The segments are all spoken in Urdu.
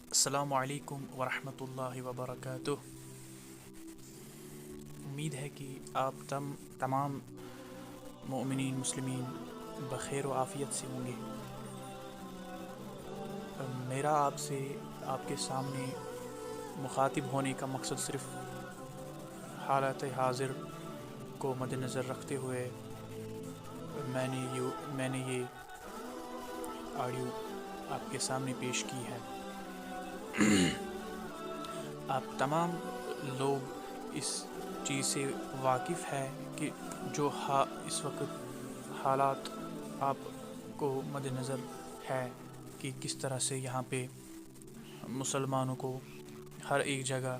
السلام علیکم ورحمۃ اللہ وبرکاتہ۔ امید ہے کہ آپ تمام مومنین مسلمین بخیر و عافیت سے ہوں گے۔ میرا آپ کے سامنے مخاطب ہونے کا مقصد صرف حالات حاضر کو مد نظر رکھتے ہوئے میں نے یہ آڈیو آپ کے سامنے پیش کی ہے۔ آپ تمام لوگ اس چیز سے واقف ہے کہ جو اس وقت حالات آپ کو مد نظر ہے کہ کس طرح سے یہاں پہ مسلمانوں کو ہر ایک جگہ،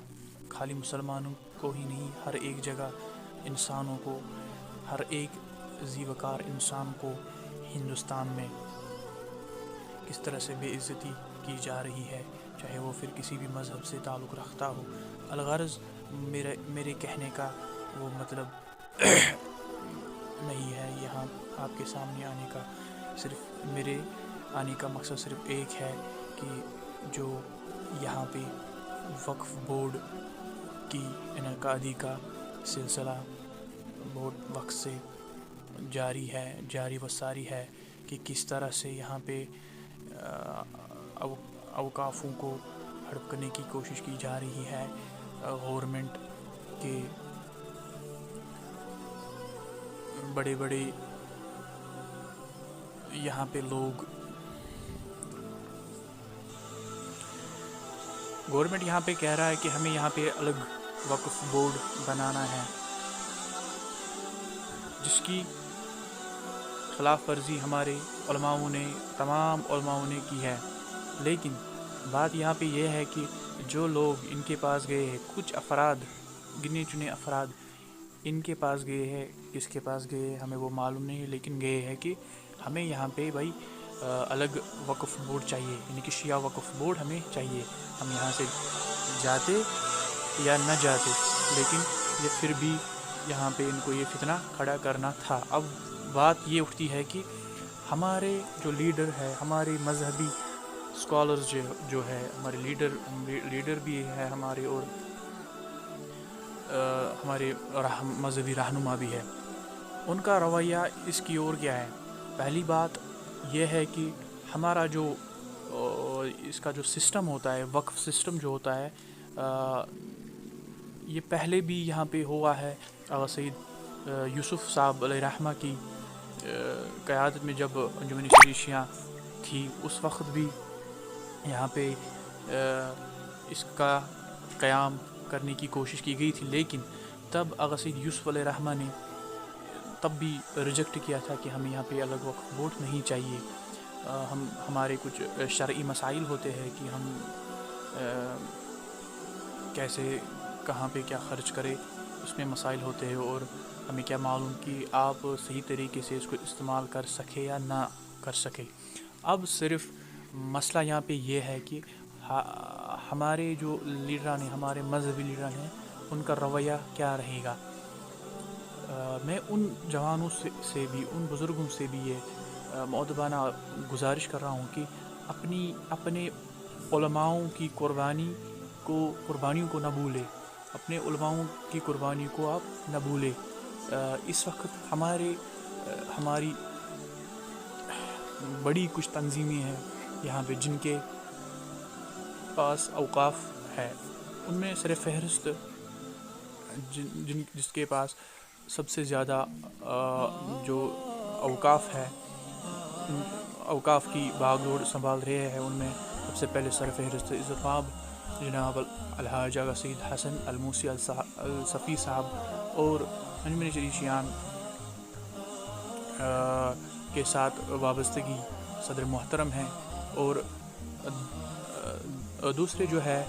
خالی مسلمانوں کو ہی نہیں، ہر ایک جگہ انسانوں کو، ہر ایک ذی وقار انسان کو ہندوستان میں کس طرح سے بے عزتی کی جا رہی ہے، چاہے وہ پھر کسی بھی مذہب سے تعلق رکھتا ہو۔ الغرض میرے کہنے کا وہ مطلب نہیں ہے یہاں آپ کے سامنے آنے کا، صرف میرے آنے کا مقصد صرف ایک ہے کہ جو یہاں پہ وقف بورڈ کی انعقادی کا سلسلہ بہت وقت سے جاری و ساری ہے کہ کس طرح سے یہاں پہ اوقافوں کو ہڑپ کرنے کی کوشش کی جا رہی ہے۔ گورنمنٹ کے بڑے بڑے یہاں پہ لوگ، گورنمنٹ یہاں پہ کہہ رہا ہے کہ ہمیں یہاں پہ الگ وقف بورڈ بنانا ہے، جس کی خلاف ورزی ہمارے تمام علماؤں نے کی ہے۔ لیکن بات یہاں پہ یہ ہے کہ جو لوگ ان کے پاس گئے ہیں، کچھ افراد، گنے چنے افراد ان کے پاس گئے ہیں، کس کے پاس گئے ہیں ہمیں وہ معلوم نہیں، لیکن گئے ہیں کہ ہمیں یہاں پہ بھائی الگ وقف بورڈ چاہیے، یعنی کہ شیعہ وقف بورڈ ہمیں چاہیے۔ ہم یہاں سے جاتے یا نہ جاتے، لیکن یہ پھر بھی یہاں پہ ان کو یہ فتنہ کھڑا کرنا تھا۔ اب بات یہ اٹھتی ہے کہ ہمارے جو لیڈر ہے، ہمارے مذہبی اسکالرز جو ہے، ہمارے لیڈر بھی ہے ہمارے، اور ہمارے مذہبی رہنما بھی ہے، ان کا رویہ اس کی اور کیا ہے؟ پہلی بات یہ ہے کہ ہمارا جو اس کا جو سسٹم ہوتا ہے، وقف سسٹم جو ہوتا ہے، یہ پہلے بھی یہاں پہ ہوا ہے۔ سید یوسف صاحب علیہ رحمہ کی قیادت میں جب انجمن شریعہ تھی، اس وقت بھی یہاں پہ اس کا قیام کرنے کی کوشش کی گئی تھی، لیکن تب آغا سید یوسف علیہ رحمہ نے تب بھی ریجیکٹ کیا تھا کہ ہمیں یہاں پہ الگ وقف بورڈ نہیں چاہیے۔ ہمارے کچھ شرعی مسائل ہوتے ہیں کہ ہم کیسے، کہاں پہ کیا خرچ کرے، اس میں مسائل ہوتے ہیں، اور ہمیں کیا معلوم کہ آپ صحیح طریقے سے اس کو استعمال کر سکے یا نہ کر سکے۔ اب صرف مسئلہ یہاں پہ یہ ہے کہ ہمارے جو لیڈران ہیں، ہمارے مذہبی لیڈران ہیں، ان کا رویہ کیا رہے گا۔ میں ان جوانوں سے بھی، ان بزرگوں سے بھی یہ مؤدبانہ گزارش کر رہا ہوں کہ اپنے علماؤں کی قربانیوں کو نہ بھولے، اپنے علماؤں کی قربانی کو آپ نہ بھولے۔ اس وقت ہماری بڑی کچھ تنظیمیں ہیں یہاں پہ جن کے پاس اوقاف ہے، ان میں سر فہرست جس کے پاس سب سے زیادہ جو اوقاف ہے، اوقاف کی باغ ڈور سنبھال رہے ہیں، ان میں سب سے پہلے سر فہرست عزت مآب جناب الحاج آغا سید حسن الموسی الصفی صاحب اور انجمن شریعیان کے ساتھ وابستگی صدر محترم ہیں، اور دوسرے جو ہے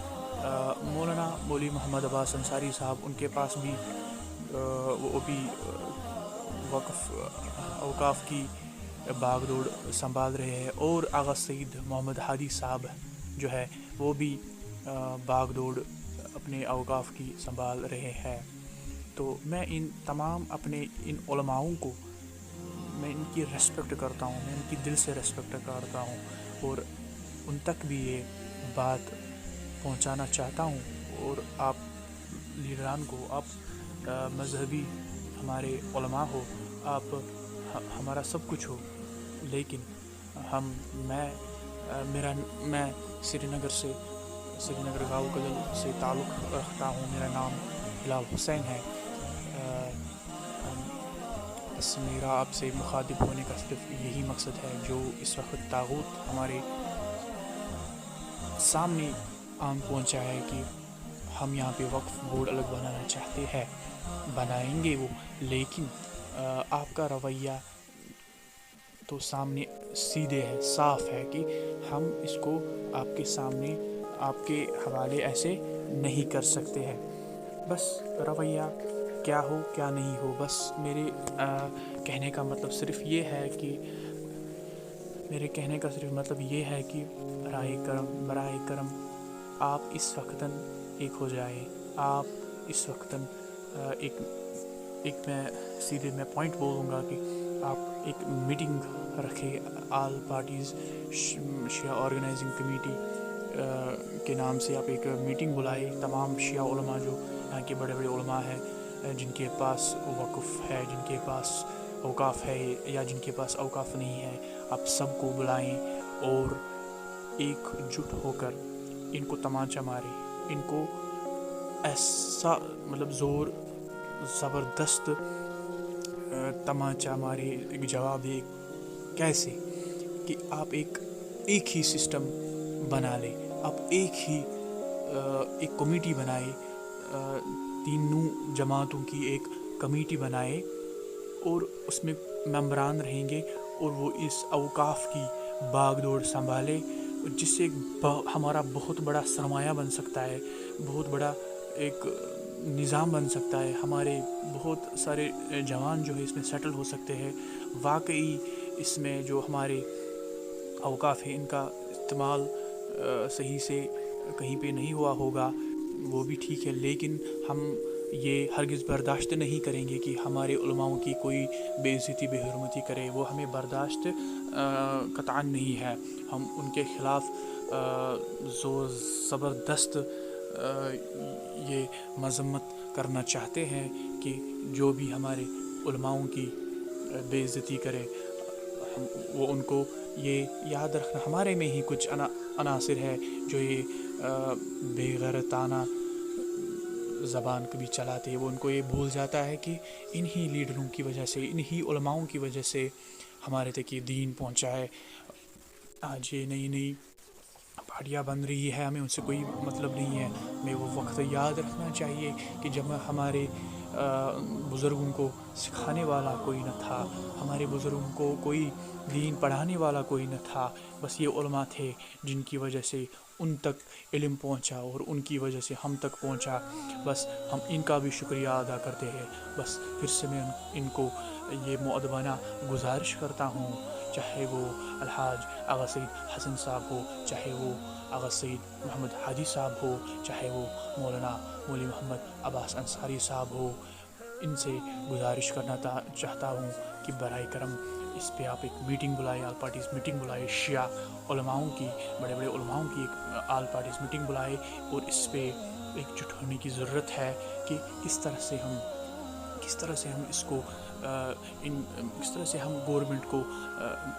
مولانا مولوی محمد عباس انصاری صاحب، ان کے پاس بھی وہ بھی اوقاف کی باغ دوڑ سنبھال رہے ہیں، اور آغا سید محمد ہادی صاحب جو ہے وہ بھی باغ دوڑ اپنے اوقاف کی سنبھال رہے ہیں۔ تو میں ان تمام اپنے ان علماؤں کو، میں ان کی ریسپیکٹ کرتا ہوں، میں ان کی دل سے ریسپیکٹ کرتا ہوں، اور ان تک بھی یہ بات پہنچانا چاہتا ہوں، اور آپ لیڈران کو، آپ مذہبی ہمارے علماء ہو، آپ ہمارا سب کچھ ہو، لیکن میں سری نگر گاؤں کدل سے تعلق رکھتا ہوں، میرا نام بلال حسین ہے۔ بس میرا آپ سے مخاطب ہونے کا صرف یہی مقصد ہے، جو اس وقت طاغوت ہمارے سامنے آن پہنچا ہے کہ ہم یہاں پہ وقف بورڈ الگ بنانا چاہتے ہیں، بنائیں گے وہ، لیکن آپ کا رویہ تو سامنے سیدھے ہے، صاف ہے کہ ہم اس کو آپ کے سامنے، آپ کے حوالے ایسے نہیں کر سکتے ہیں۔ بس رویہ کیا ہو کیا نہیں ہو، بس میرے کہنے کا مطلب صرف یہ ہے کہ براہ کرم آپ اس وقتاً ایک ہو جائے، آپ اس وقتاً ایک میں پوائنٹ بولوں گا کہ آپ ایک میٹنگ رکھے، آل پارٹیز شیعہ آرگنائزنگ کمیٹی کے نام سے آپ ایک میٹنگ بلائے، تمام شیعہ علماء جو یہاں کے بڑے بڑے علماء ہیں، جن کے پاس وقف ہے، جن کے پاس اوقاف ہے، یا جن کے پاس اوقاف نہیں ہے، آپ سب کو بلائیں اور ایک جٹ ہو کر ان کو تمانچہ مارے، ان کو ایسا زور زبردست تمانچہ مارے، ایک جواب دے کیسے کہ آپ ایک ہی سسٹم بنا لے، آپ ایک کمیٹی بنائے، تینوں جماعتوں کی ایک کمیٹی بنائے، اور اس میں ممبران رہیں گے، اور وہ اس اوقاف کی باغ دوڑ سنبھالے، جس سے ہمارا بہت بڑا سرمایہ بن سکتا ہے، بہت بڑا ایک نظام بن سکتا ہے، ہمارے بہت سارے جوان جو ہے اس میں سیٹل ہو سکتے ہیں۔ واقعی اس میں جو ہمارے اوقاف ہے، ان کا استعمال صحیح سے کہیں پہ نہیں ہوا ہوگا، وہ بھی ٹھیک ہے، لیکن ہم یہ ہرگز برداشت نہیں کریں گے کہ ہمارے علماؤں کی کوئی بے عزتی بے حرمتی کرے، وہ ہمیں برداشت قطعاً نہیں ہے۔ ہم ان کے خلاف زور زبردست یہ مذمت کرنا چاہتے ہیں کہ جو بھی ہمارے علماؤں کی بے عزتی کرے، وہ ان کو یہ یاد رکھنا، ہمارے میں ہی کچھ عناصر ہے جو یہ بے غیرتانہ زبان کبھی چلاتے ہیں، وہ ان کو یہ بھول جاتا ہے کہ انہی لیڈروں کی وجہ سے، انہی علماؤں کی وجہ سے ہمارے تک یہ دین پہنچا ہے۔ آج یہ نئی پارٹیاں بن رہی ہے، ہمیں ان سے کوئی مطلب نہیں ہے، ہمیں وہ وقت یاد رکھنا چاہیے کہ جب ہمارے بزرگوں کو سکھانے والا کوئی نہ تھا، ہمارے بزرگوں کو کوئی دین پڑھانے والا کوئی نہ تھا، بس یہ علماء تھے جن کی وجہ سے ان تک علم پہنچا، اور ان کی وجہ سے ہم تک پہنچا۔ بس ہم ان کا بھی شکریہ ادا کرتے ہیں۔ بس پھر سے میں ان کو یہ مؤدبانہ گزارش کرتا ہوں، چاہے وہ الحاج آغا سید حسن صاحب ہو، چاہے وہ آغا سید محمد حادی صاحب ہو، چاہے وہ مولانا مولوی محمد عباس انصاری صاحب ہو، ان سے گزارش کرنا چاہتا ہوں کہ براہ کرم اس پہ آپ ایک میٹنگ بلائے، آل پارٹیز میٹنگ بلائے، شیعہ علماؤں کی، بڑے بڑے علماؤں کی ایک آل پارٹیز میٹنگ بلائے، اور اس پہ ایک جٹ ہونے کی ضرورت ہے کہ کس طرح سے ہم اس کو کس طرح سے ہم گورنمنٹ کو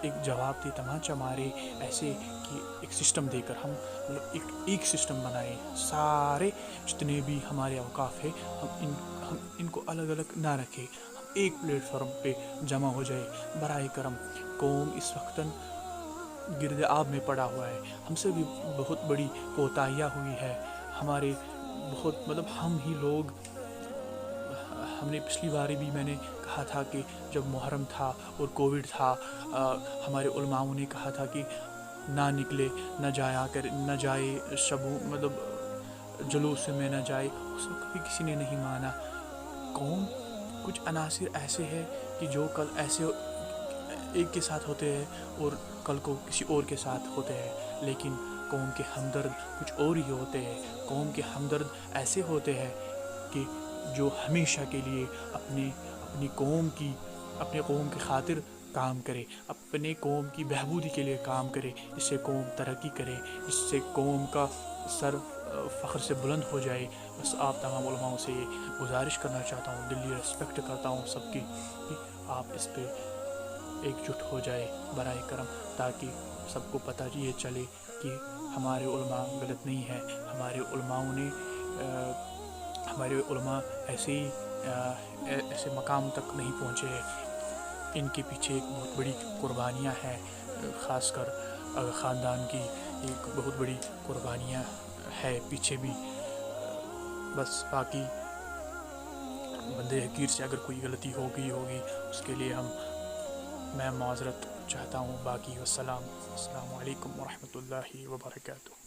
ایک جواب دے، تمانچہ مارے ایسے کہ ایک سسٹم دے کر ہم ایک سسٹم بنائیں، سارے جتنے بھی ہمارے اوقاف ہے ہم ان کو الگ الگ نہ رکھیں، ہم ایک پلیٹ فارم پہ جمع ہو جائے۔ براہ کرم قوم اس وقت گرد آب میں پڑا ہوا ہے، ہم سے بھی بہت بڑی کوتاہیاں ہوئی ہے، ہمارے بہت ہم ہی لوگ، ہم نے پچھلی باری بھی میں نے کہا تھا کہ جب محرم تھا اور کووڈ تھا، ہمارے علماؤں نے کہا تھا کہ نہ نکلے، نہ جائے جلوس میں نہ جائے، اس وقت بھی کسی نے نہیں مانا۔ قوم کچھ عناصر ایسے ہیں کہ جو کل ایسے ایک کے ساتھ ہوتے ہیں اور کل کو کسی اور کے ساتھ ہوتے ہیں، لیکن قوم کے ہمدرد کچھ اور ہی ہوتے ہیں۔ قوم کے ہمدرد ایسے ہوتے ہیں کہ جو ہمیشہ کے لیے اپنی قوم کی خاطر کام کرے، اپنے قوم کی بہبودی کے لیے کام کرے، اس سے قوم ترقی کرے، اس سے قوم کا سر فخر سے بلند ہو جائے۔ بس آپ تمام علماء سے یہ گزارش کرنا چاہتا ہوں، دلی ریسپیکٹ کرتا ہوں سب کی، کہ آپ اس پہ ایک جٹ ہو جائے برائے کرم، تاکہ سب کو پتہ یہ چلے کہ ہمارے علماء غلط نہیں ہیں، ہمارے علماء ایسے مقام تک نہیں پہنچے ہیں، ان کے پیچھے ایک بہت بڑی قربانیاں ہیں، خاص کر خاندان کی ایک بہت بڑی قربانیاں ہے پیچھے بھی۔ بس باقی بندے حقیر سے اگر کوئی غلطی ہو گئی ہوگی اس کے لیے میں معذرت چاہتا ہوں۔ باقی السلام علیکم ورحمۃ اللہ وبرکاتہ۔